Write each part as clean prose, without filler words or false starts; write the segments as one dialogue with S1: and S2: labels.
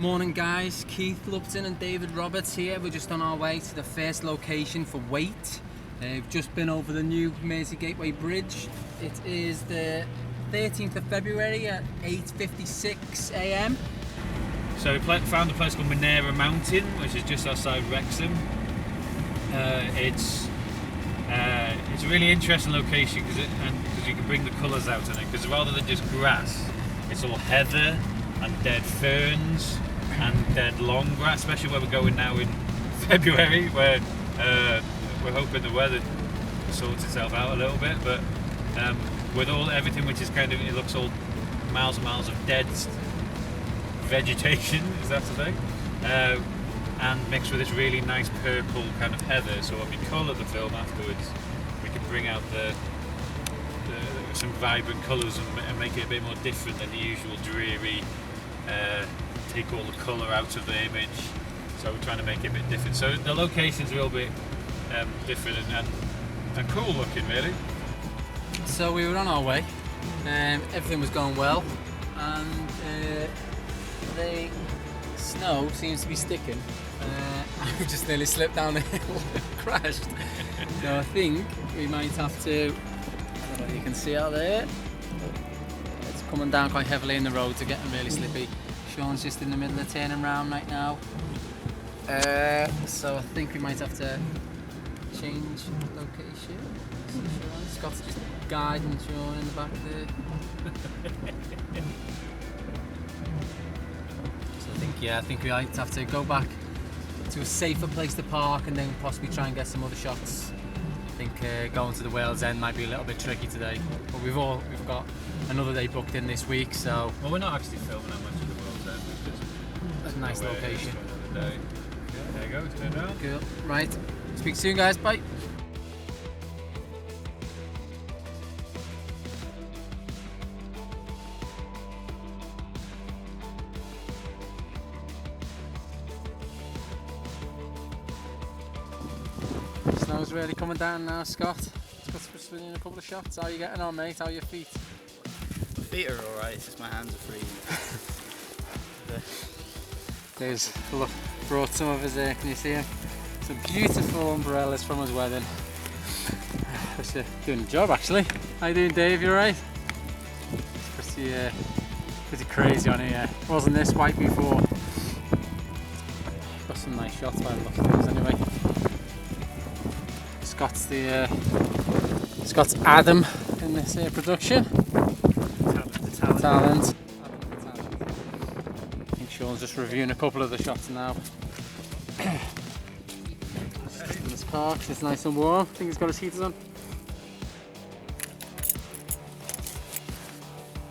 S1: Morning guys, Keith Lupton and David Roberts here. We're just on our way to the first location for Wait. We've just been over the new Mersey Gateway Bridge. It is the 13th of February at 8:56 a.m.
S2: So we found a place called Minerva Mountain, which is just outside Wrexham. It's a really interesting location because you can bring the colours out in it. Because rather than just grass, it's all heather and dead ferns and dead long grass, especially where we're going now in February, where we're hoping the weather sorts itself out a little bit. But with everything which is kind of, it looks all miles and miles of dead vegetation, is that the thing? And mixed with this really nice purple kind of heather. So when we colour the film afterwards, we can bring out some vibrant colours and make it a bit more different than the usual dreary, take all the colour out of the image. So we're trying to make it a bit different. So the location's a little bit different and cool looking, really.
S1: So we were on our way, everything was going well, and the snow seems to be sticking. I just nearly slipped down the hill and crashed. So I think we might have to, I don't know if you can see out there, it's coming down quite heavily in the roads, are getting really slippy. Sean's just in the middle of turning round right now. So I think we might have to change location. Scott's just guiding Sean in the back there. So I think we might have to go back to a safer place to park and then possibly try and get some other shots. I think going to the Wales End might be a little bit tricky today, but we've got another day booked in this week, so.
S2: Well, we're not actually filming that much of the Wales End.
S1: That's a nice location.
S2: Day. There you go, turn around.
S1: Cool. Right. Speak soon, guys. Bye. Snow's really coming down now, Scott. Scott's swinging a couple of shots. How are you getting on, mate? How are your feet?
S3: My feet are alright, it's just my hands are freezing.
S1: Dave's brought some of his, can you see him? Some beautiful umbrellas from his wedding. That's doing the job, actually. How you doing, Dave? You alright? It's pretty crazy on here. Wasn't this white before? Got some nice shots by the look of things anyway. Scott's Adam in this production. The talent. I think Sean's just reviewing a couple of the shots now. In this park, it's nice and warm. I think he's got his heaters on.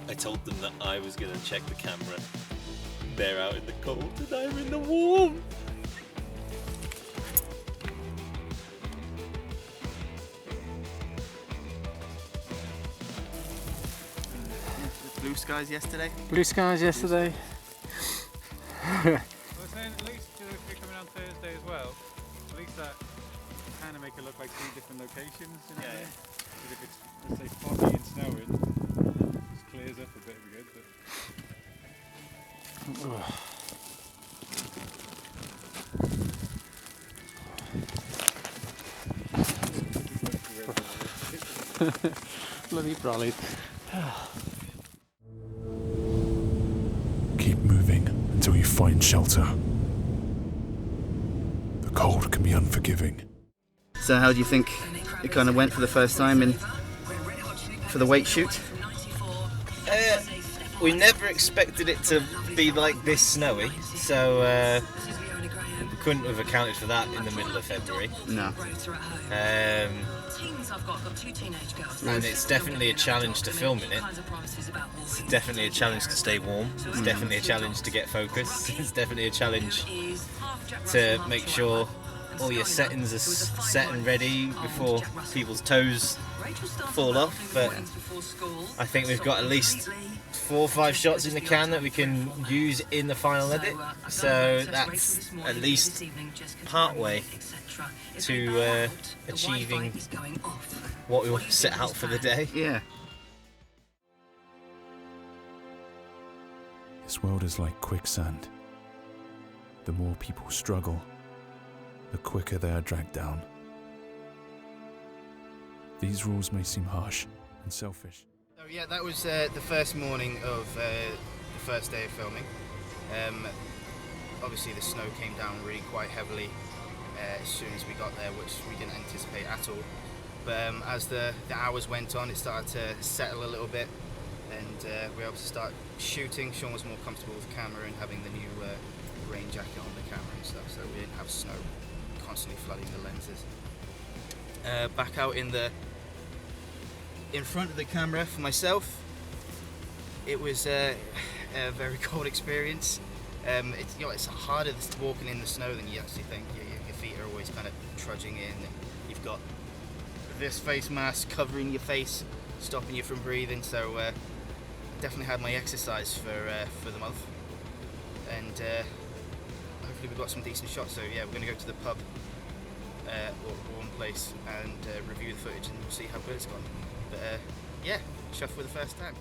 S4: I told them that I was going to check the camera. They're out in the cold and I'm in the warm.
S3: Blue skies yesterday.
S1: Blue skies yesterday.
S2: I was saying, at least if you're coming on Thursday as well, at least that kind of make it look like 3 different locations, you know?
S3: Yeah.
S2: Because if it's, let's say, foggy and snowing, it just clears up a bit, it'd be good, but...
S1: Bloody brolly.
S5: Keep moving until you find shelter. The cold can be unforgiving.
S3: So how do you think it kind of went for the first time for the Wait shoot?
S4: We never expected it to be like this snowy, so we couldn't have accounted for that in the middle of February.
S3: No.
S4: And it's definitely a challenge to film in it. It's definitely a challenge to stay warm. It's definitely a challenge to get focused. It's definitely a challenge to make sure all your settings are set and ready before people's toes fall off. But I think we've got at least 4 or 5 shots in the can that we can use in the final edit. So that's at least part way to achieving what we want to set out for the day.
S3: Yeah.
S5: This world is like quicksand. the more people struggle, the quicker they are dragged down. These rules may seem harsh and selfish.
S3: So yeah, that was the first morning of the first day of filming. Obviously the snow came down really quite heavily as soon as we got there, which we didn't anticipate at all. But as the hours went on, it started to settle a little bit, and we were able to start shooting. Sean was more comfortable with the camera and having the new rain jacket on the camera and stuff, so we didn't have snow constantly flooding the lenses. Back out in front of the camera for myself, it was a very cold experience. It's harder walking in the snow than you actually think. Your feet are always kind of trudging in. You've got this face mask covering your face, stopping you from breathing. So definitely had my exercise for the month, and hopefully we've got some decent shots. So yeah, we're going to go to the pub or one place and review the footage, and we'll see how good it's gone. But yeah, chuffed for the first time.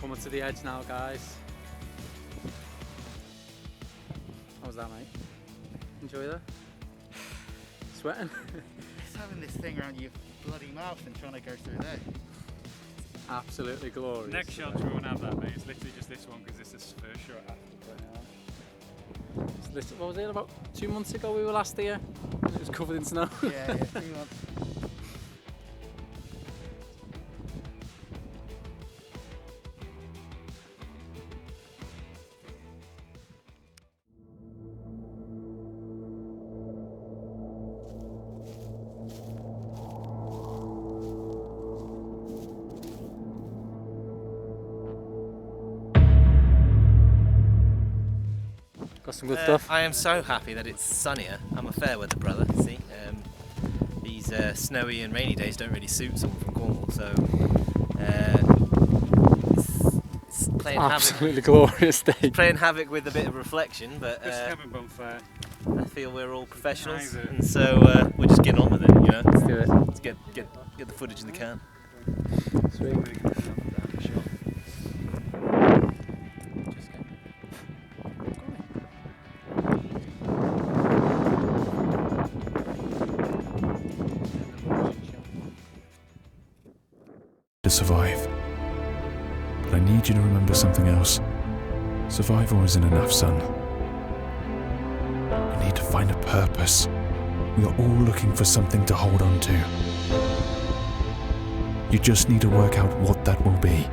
S1: Coming to the edge now, guys. How was that, mate? Enjoy that? Sweating?
S3: It's having this thing around your bloody mouth and trying to go through there.
S1: Absolutely glorious.
S2: Next shot we won't have that, mate. It's literally just this one because this is the first shot after.
S1: What was it, about 2 months ago we were last here? And it was covered in snow.
S3: Yeah, 3 months.
S1: Got some good stuff.
S4: I am so happy that it's sunnier. I'm a fair weather brother, see. These snowy and rainy days don't really suit someone from Cornwall, so it's playing
S1: Absolutely glorious day.
S4: playing havoc with a bit of reflection, but
S2: bonfire.
S4: I feel we're all professionals, and so we're just getting on with it, you know.
S1: Let's do it.
S4: Let's get the footage in the can.
S1: Sweet.
S5: To survive. But I need you to remember something else. Survival isn't enough, son. You need to find a purpose. We are all looking for something to hold on to. You just need to work out what that will be.